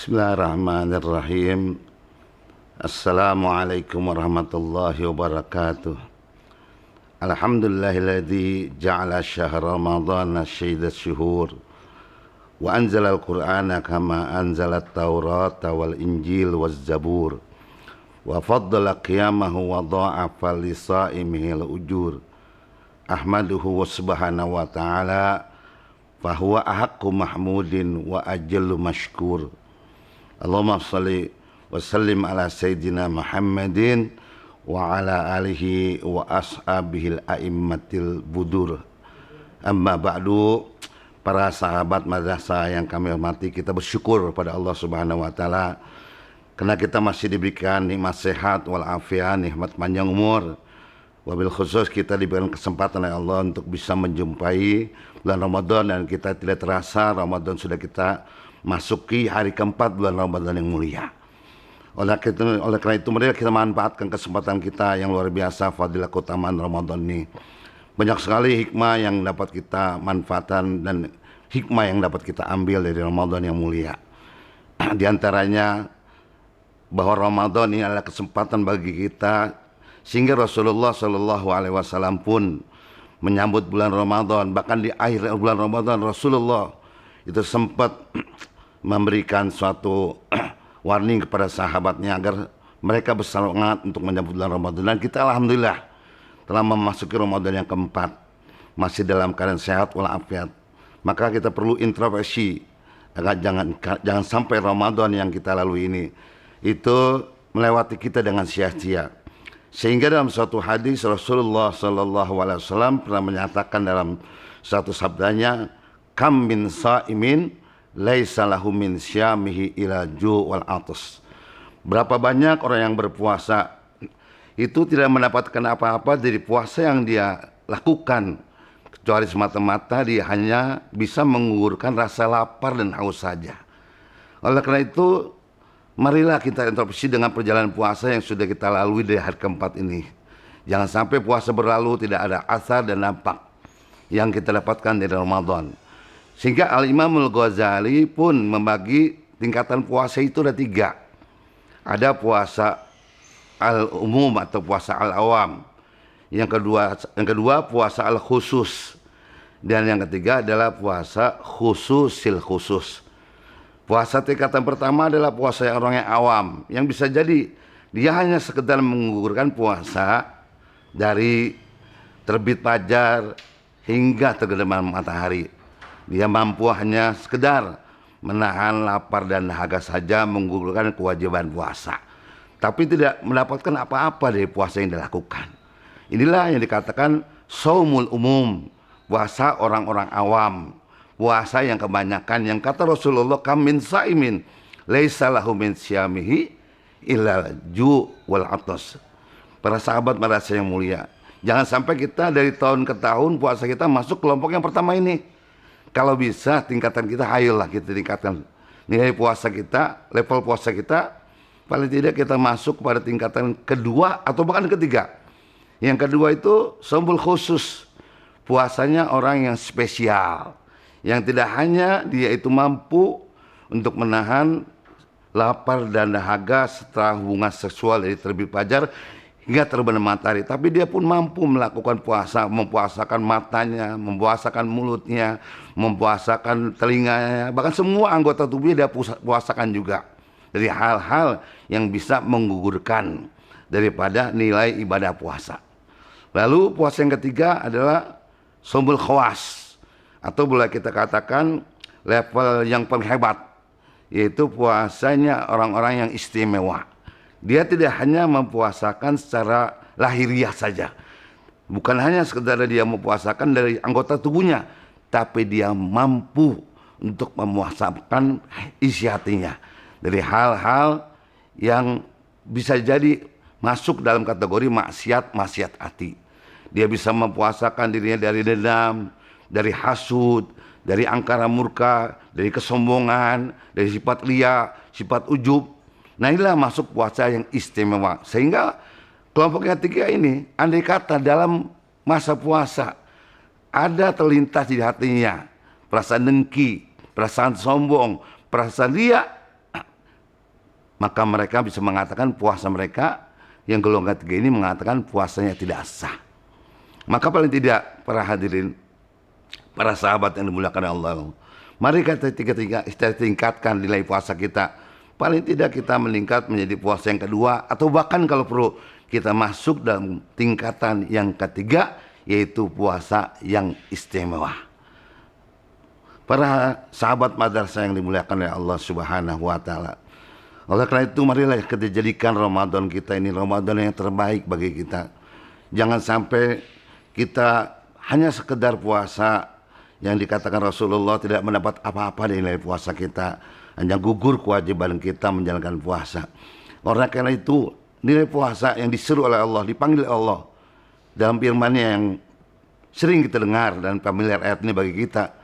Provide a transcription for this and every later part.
Bismillahirrahmanirrahim. Assalamualaikum warahmatullahi wabarakatuh. Alhamdulillahilladzi ja'ala syahra ramadhana syaidat syuhur wa anzala al-Qur'ana kama anzala at-Taurata wal Injil waz Zabur wa faddala qiyamahu wa dha'afa li sha'imihi al-ujur. Ahmaduhu wa subhanahu wa ta'ala fa huwa ahaqqu mahmudin wa ajallu mashkur. Allahumma shalli wa sallim ala sayyidina Muhammadin wa ala alihi wa ashabihil a'immatil budur. Amma ba'du, para sahabat madrasah yang kami hormati, kita bersyukur pada Allah Subhanahu wa taala karena kita masih diberikan nikmat sehat wal afiat, nikmat panjang umur. Wabil khusus kita diberikan kesempatan oleh Allah untuk bisa menjumpai bulan Ramadan, dan kita tidak terasa Ramadan sudah kita masuki hari keempat bulan Ramadan yang mulia. Oleh karena itu mari kita manfaatkan kesempatan kita yang luar biasa, fadilah keutamaan Ramadan ini. Banyak sekali hikmah yang dapat kita manfaatkan dan hikmah yang dapat kita ambil dari Ramadan yang mulia. Di antaranya bahwa Ramadan ini adalah kesempatan bagi kita, sehingga Rasulullah Shallallahu Alaihi Wasallam pun menyambut bulan Ramadan. Bahkan di akhir bulan Ramadan Rasulullah itu sempat memberikan suatu warning kepada sahabatnya agar mereka bersemangat untuk menyambut bulan Ramadan. Dan kita alhamdulillah telah memasuki Ramadan yang keempat, masih dalam keadaan sehat walafiat. Maka kita perlu introspeksi agar jangan sampai Ramadan yang kita lalui ini itu melewati kita dengan sia-sia. Sehingga dalam suatu hadis Rasulullah Sallallahu Alaihi Wasallam pernah menyatakan dalam satu sabdanya, kam min sa'imin laisa lahu min syamihi ila ju' wal atas. Berapa banyak orang yang berpuasa itu tidak mendapatkan apa-apa dari puasa yang dia lakukan, kecuali semata-mata dia hanya bisa mengugurkan rasa lapar dan haus saja. Oleh karena itu, marilah kita introspeksi dengan perjalanan puasa yang sudah kita lalui dari hari keempat ini. Jangan sampai puasa berlalu tidak ada asar dan dampak yang kita dapatkan dari Ramadan. Sehingga Al-Imam Al-Ghazali pun membagi tingkatan puasa itu ada 3. Ada puasa al-umum atau puasa al-awam. Yang kedua puasa al-khusus. Dan yang ketiga adalah puasa khususil khusus. Puasa tingkatan pertama adalah puasa orang yang awam, yang bisa jadi dia hanya sekedar menggugurkan puasa dari terbit fajar hingga tergelam matahari. Dia mampu hanya sekedar menahan lapar dan dahaga saja, menggugurkan kewajiban puasa, tapi tidak mendapatkan apa-apa dari puasa yang dilakukan. Inilah yang dikatakan shaumul umum, puasa orang-orang awam, puasa yang kebanyakan, yang kata Rasulullah, kam min sa'imin laisa lahu min syamihi illa ju' wal atas. Para sahabat madrasah yang mulia, jangan sampai kita dari tahun ke tahun puasa kita masuk kelompok yang pertama ini. Kalau bisa tingkatan kita, ayolah kita tingkatkan nilai puasa kita, level puasa kita. Paling tidak kita masuk pada tingkatan kedua atau bahkan ketiga. Yang kedua itu shaumul khusus, puasanya orang yang spesial, yang tidak hanya dia itu mampu untuk menahan lapar dan dahaga setelah hubungan seksual dari terbit fajar hingga terbenam matahari, tapi dia pun mampu melakukan puasa, mempuasakan matanya, mempuasakan mulutnya, mempuasakan telinganya, bahkan semua anggota tubuhnya dia puasakan juga dari hal-hal yang bisa menggugurkan daripada nilai ibadah puasa. Lalu puasa yang ketiga adalah shaumul khawas, atau boleh kita katakan level yang paling hebat, yaitu puasanya orang-orang yang istimewa. Dia tidak hanya mempuasakan secara lahiriah saja, bukan hanya sekedar dia mempuasakan dari anggota tubuhnya, tapi dia mampu untuk memuasakan isi hatinya dari hal-hal yang bisa jadi masuk dalam kategori maksiat hati. Dia bisa mempuasakan dirinya dari dendam, dari hasud, dari angkara murka, dari kesombongan, dari sifat ria, sifat ujub. Nah, inilah masuk puasa yang istimewa. Sehingga kelompok yang ketiga ini, andai kata dalam masa puasa ada terlintas di hatinya perasaan dengki, perasaan sombong, perasaan ria, maka mereka bisa mengatakan puasa mereka yang golongan ketiga ini mengatakan puasanya tidak sah. Maka paling tidak para hadirin, para sahabat yang dimuliakan Allah, mari kita tingkatkan nilai puasa kita. Paling tidak kita meningkat menjadi puasa yang kedua, atau bahkan kalau perlu kita masuk dalam tingkatan yang ketiga, yaitu puasa yang istimewa. Para sahabat madrasah yang dimuliakan oleh Allah Subhanahu wa taala. Oleh karena itu marilah kita jadikan Ramadan kita ini Ramadan yang terbaik bagi kita. Jangan sampai kita hanya sekedar puasa yang dikatakan Rasulullah tidak mendapat apa-apa dari nilai puasa kita, hanya gugur kewajiban kita menjalankan puasa. Oleh karena itu nilai puasa yang diseru oleh Allah, dipanggil Allah dalam firman-Nya yang sering kita dengar dan familiar ayat ini bagi kita.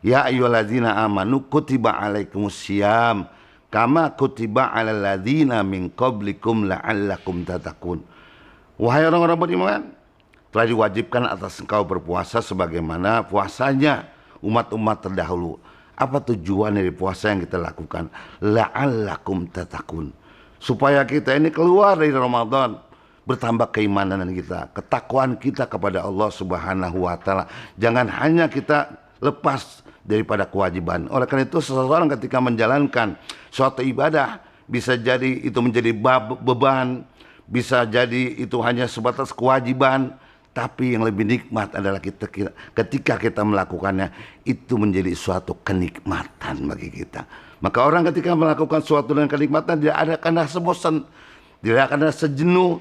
Ya ayyuhalladzina amanu kutiba alaikumusiyam kama kutiba alal ladzina min qablikum la'allakum tattaqun. Wahai orang-orang beriman, telah diwajibkan atas engkau berpuasa sebagaimana puasanya umat-umat terdahulu. Apa tujuan dari puasa yang kita lakukan? La'allakum tattaqun. Supaya kita ini keluar dari Ramadan bertambah keimanan kita, ketakwaan kita kepada Allah Subhanahu wa taala. Jangan hanya kita lepas daripada kewajiban. Oleh karena itu seseorang ketika menjalankan suatu ibadah, bisa jadi itu menjadi beban, bisa jadi itu hanya sebatas kewajiban, tapi yang lebih nikmat adalah ketika kita melakukannya, itu menjadi suatu kenikmatan bagi kita. Maka orang ketika melakukan suatu dengan kenikmatan, tidak ada akan rasa bosan, tidak akan rasa jenuh,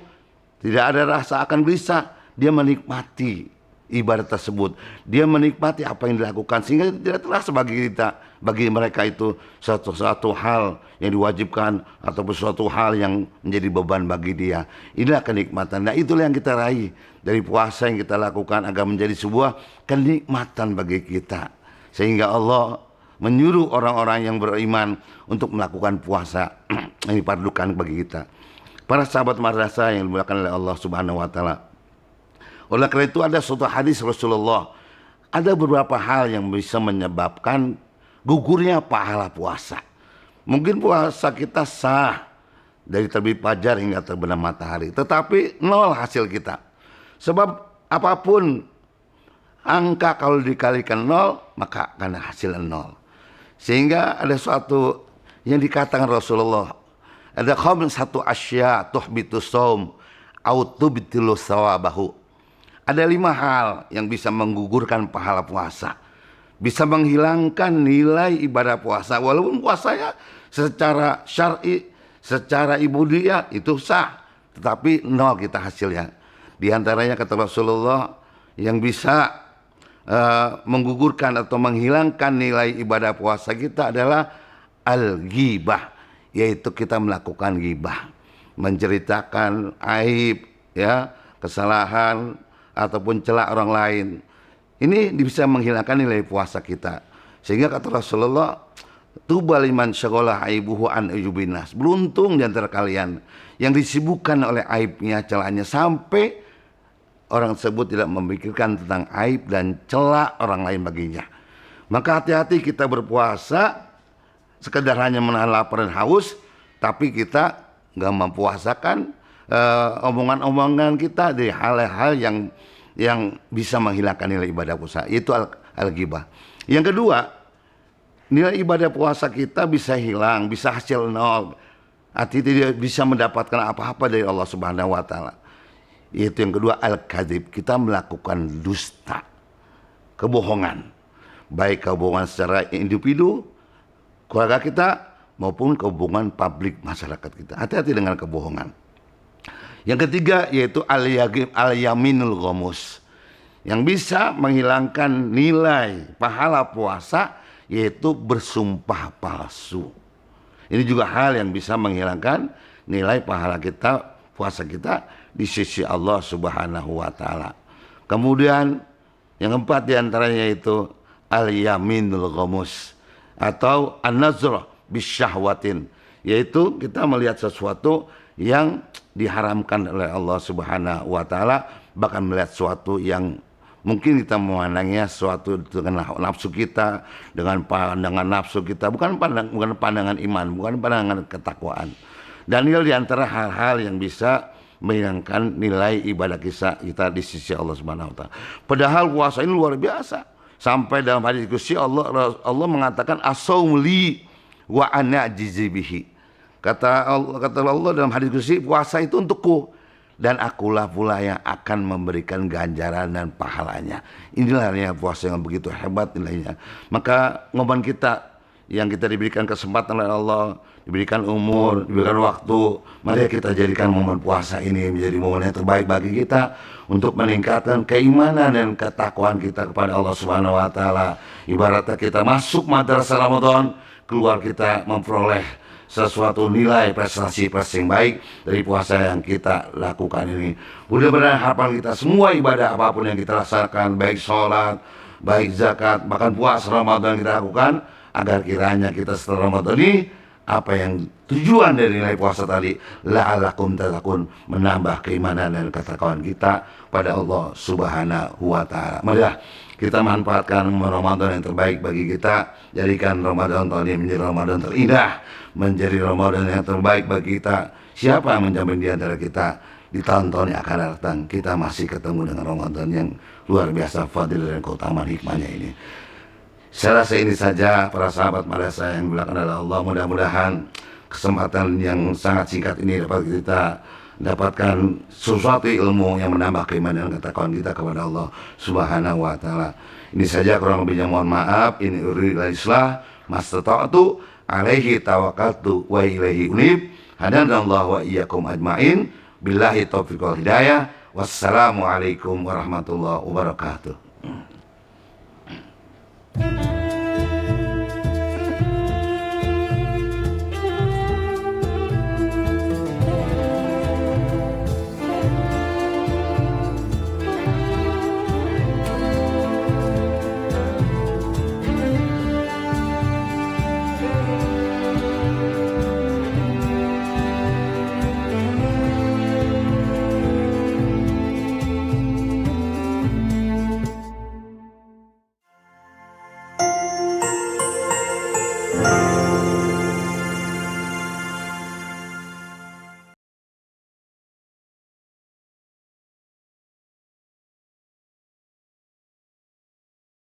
tidak ada rasa akan gelisah. Dia menikmati ibadah tersebut, dia menikmati apa yang dilakukan, sehingga tidak terasa bagi kita, bagi mereka itu suatu hal yang diwajibkan ataupun suatu hal yang menjadi beban bagi dia. Inilah kenikmatan. Nah, itulah yang kita raih dari puasa yang kita lakukan agar menjadi sebuah kenikmatan bagi kita, sehingga Allah menyuruh orang-orang yang beriman untuk melakukan puasa yang dipardukan bagi kita. Para sahabat madrasah yang dimuliakan oleh Allah Subhanahu wa taala. Oleh karena itu ada suatu hadis Rasulullah, ada beberapa hal yang bisa menyebabkan gugurnya pahala puasa. Mungkin puasa kita sah dari terbit fajar hingga terbenam matahari, tetapi nol hasil kita. Sebab apapun angka kalau dikalikan nol, maka akan hasil nol. Sehingga ada suatu yang dikatakan Rasulullah, ada satu asya tuhbitu saum au tubtilu sawabahu. Ada 5 hal yang bisa menggugurkan pahala puasa, bisa menghilangkan nilai ibadah puasa. Walaupun puasanya secara syar'i, secara ibudiyah itu sah, tetapi nol kita hasilnya. Di antaranya kata Rasulullah, yang bisa menggugurkan atau menghilangkan nilai ibadah puasa kita adalah al-ghibah, yaitu kita melakukan ghibah, menceritakan aib, ya, kesalahan ataupun celak orang lain. Ini bisa menghilangkan nilai puasa kita. Sehingga kata Rasulullah, tuba liman syaghalah aibuhu an ujubinas. Beruntung di antara kalian yang disibukkan oleh aibnya, celaknya, sampai orang tersebut tidak memikirkan tentang aib dan celak orang lain baginya. Maka hati-hati kita berpuasa sekedar hanya menahan lapar dan haus, tapi kita nggak mempuasakan omongan-omongan kita dari hal-hal yang bisa menghilangkan nilai ibadah puasa, yaitu al-ghibah. Yang kedua, nilai ibadah puasa kita bisa hilang, bisa hasil nol, artinya tidak bisa mendapatkan apa-apa dari Allah Subhanahu wa taala. Yaitu yang kedua, al-kadzib, kita melakukan dusta, kebohongan, baik kebohongan secara individu, keluarga kita, maupun kebohongan publik masyarakat kita. Hati-hati dengan kebohongan. Yang ketiga yaitu al-yaminul ghamus, yang bisa menghilangkan nilai pahala puasa, yaitu bersumpah palsu. Ini juga hal yang bisa menghilangkan nilai pahala kita, puasa kita di sisi Allah Subhanahu wa taala. Kemudian yang keempat diantaranya yaitu al-yaminul ghamus atau an-nazr bisyahwatin, yaitu kita melihat sesuatu yang diharamkan oleh Allah Subhanahu wa taala, bahkan melihat sesuatu yang mungkin kita memandangnya sesuatu dengan nafsu kita, dengan pandangan nafsu kita, bukan pandangan iman, bukan pandangan ketakwaan. Dan ini diantara hal-hal yang bisa menghilangkan nilai ibadah kita di sisi Allah Subhanahu wa taala. Padahal puasa ini luar biasa. Sampai dalam hadis qudsi Allah mengatakan as-shaum li wa ana ajzi bihi. Kata Allah dalam hadis qudsi, puasa itu untukku dan akulah pula yang akan memberikan ganjaran dan pahalanya. Inilah puasa yang begitu hebat nilainya. Maka ngomongan kita yang kita diberikan kesempatan oleh Allah, diberikan umur, diberikan waktu, mari kita jadikan momen puasa ini menjadi momen yang terbaik bagi kita untuk meningkatkan keimanan dan ketakwaan kita kepada Allah Subhanahu wa taala. Ibaratnya kita masuk madrasah Ramadan, keluar kita memperoleh sesuatu nilai prestasi yang baik dari puasa yang kita lakukan ini. Mudah-mudahan harapan kita semua ibadah apapun yang kita laksanakan, baik sholat, baik zakat, bahkan puasa Ramadan yang kita lakukan, agar kiranya kita setelah Ramadan ini apa yang tujuan dari nilai puasa tadi, la'alakum tattaqun, menambah keimanan dan ketakwaan kita pada Allah Subhanahu wa taala. Marilah kita manfaatkan Ramadan yang terbaik bagi kita, jadikan Ramadan tahun ini menjadi Ramadan terindah, menjadi Ramadan yang terbaik bagi kita. Siapa yang menjamin di antara kita di tahun-tahun yang akan datang kita masih ketemu dengan Ramadan yang luar biasa fadilah dan keutamaan hikmahnya ini. Saya rasa ini saja para sahabat madrasah yang dimuliakan oleh Allah. Mudah-mudahan kesempatan yang sangat singkat ini dapat kita dapatkan sesuatu ilmu yang menambah keimanan dan ketakwaan kita kepada Allah Subhanahu wa taala. Ini saja, kurang lebihnya mohon maaf. Ini uridul islah mastata'tu alaihi tawakkaltu wa ilaihi unib. Hadanallahu wa iyyakum ajmain. Billahi taufiq wal hidayah. Wassalamualaikum warahmatullahi wabarakatuh.